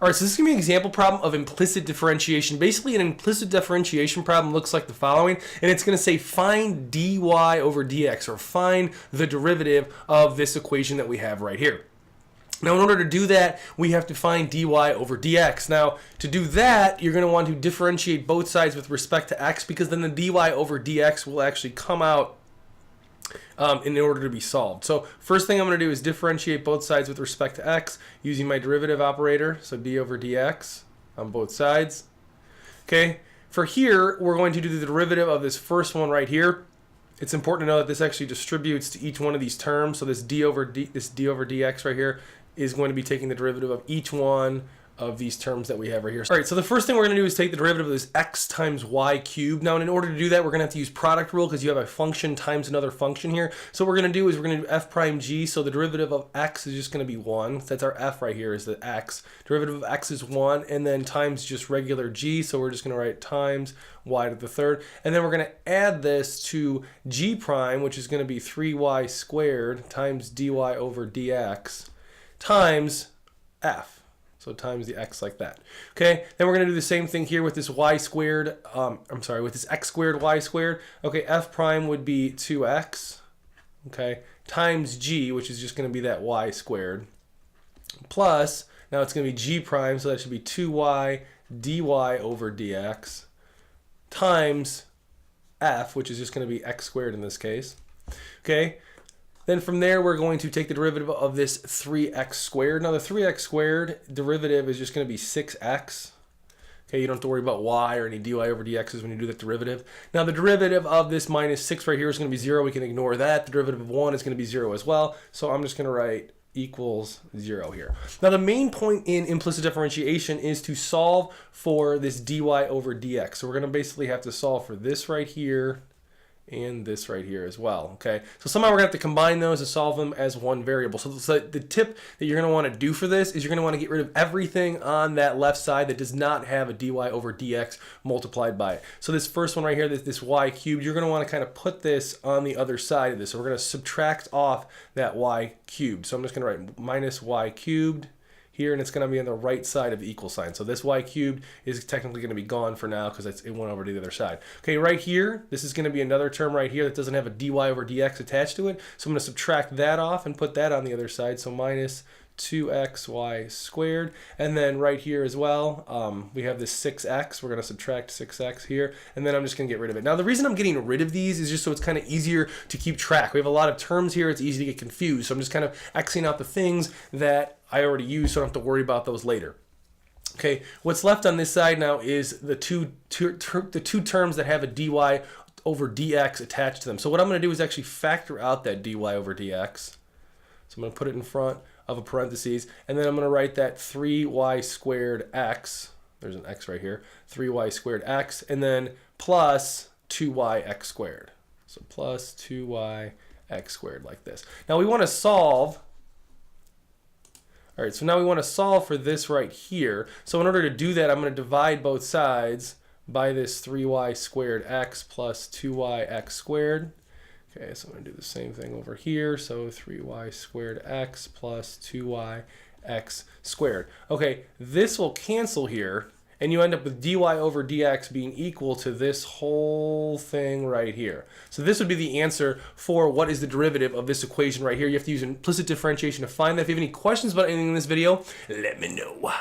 All right, so this is going to be an example problem of implicit differentiation. Basically, an implicit differentiation problem looks like the following, and it's going to say find dy over dx, or find the derivative of this equation that we have right here. Now, in order to do that, we have to find dy over dx. Now, to do that, you're going to want to differentiate both sides with respect to x, because then the dy over dx will actually come out in order to be solved. So first thing I'm going to do is differentiate both sides with respect to x using my derivative operator, so d over dx on both sides. Okay, for here, we're going to do the derivative of this first one right here. It's important to know that this actually distributes to each one of these terms. So this d over dx right here is going to be taking the derivative of each one of these terms that we have right here. All right, so the first thing we're going to do is take the derivative of this x times y cubed. Now, in order to do that, we're going to have to use product rule because you have a function times another function here. So what we're going to do is we're going to do f prime g. So the derivative of x is just going to be 1. So that's our f right here, is the x. Derivative of x is 1, and then times just regular g. So we're just going to write times y to the third. And then we're going to add this to g prime, which is going to be 3y squared times dy over dx times f. So times the x like that. Okay, then we're going to do the same thing here with this y squared, with this x squared y squared. Okay, f prime would be 2x, okay, times g, which is just going to be that y squared, plus, now it's going to be g prime, so that should be 2y dy over dx, times f, which is just going to be x squared in this case. Okay, then from there, we're going to take the derivative of this 3x squared. Now, the 3x squared derivative is just going to be 6x. Okay, you don't have to worry about y or any dy over dx's when you do that derivative. Now, the derivative of this minus 6 right here is going to be 0. We can ignore that. The derivative of 1 is going to be 0 as well. So I'm just going to write equals 0 here. Now, the main point in implicit differentiation is to solve for this dy over dx. So we're going to basically have to solve for this right here and this right here as well. Okay, so somehow we're going to have to combine those to solve them as one variable. So the tip that you're going to want to do for this is you're going to want to get rid of everything on that left side that does not have a dy over dx multiplied by it. So this first one right here, this y cubed, you're going to want to kind of put this on the other side of this. So we're going to subtract off that y cubed. So I'm just going to write minus y cubed here, and it's going to be on the right side of the equal sign. So this y cubed is technically going to be gone for now because it went over to the other side. Okay, right here, this is going to be another term right here that doesn't have a dy over dx attached to it. So I'm going to subtract that off and put that on the other side. So minus 2xy squared. And then right here as well, we have this 6x. We're going to subtract 6x here. And then I'm just going to get rid of it. Now, the reason I'm getting rid of these is just so it's kind of easier to keep track. We have a lot of terms here. It's easy to get confused. So I'm just kind of Xing out the things that I already used so I don't have to worry about those later. Okay, what's left on this side now is the two terms that have a dy over dx attached to them. So what I'm going to do is actually factor out that dy over dx. So I'm going to put it in front of a parentheses, and then I'm going to write that 3y squared x, there's an x right here, 3y squared x, and then plus 2yx squared. So plus 2yx squared like this. Now we want to solve. All right, so now we want to solve for this right here. So in order to do that, I'm going to divide both sides by this 3y squared x plus 2yx squared. Okay, so I'm going to do the same thing over here. So 3y squared x plus 2yx squared. Okay, this will cancel here, and you end up with dy over dx being equal to this whole thing right here. So this would be the answer for what is the derivative of this equation right here. You have to use implicit differentiation to find that. If you have any questions about anything in this video, let me know.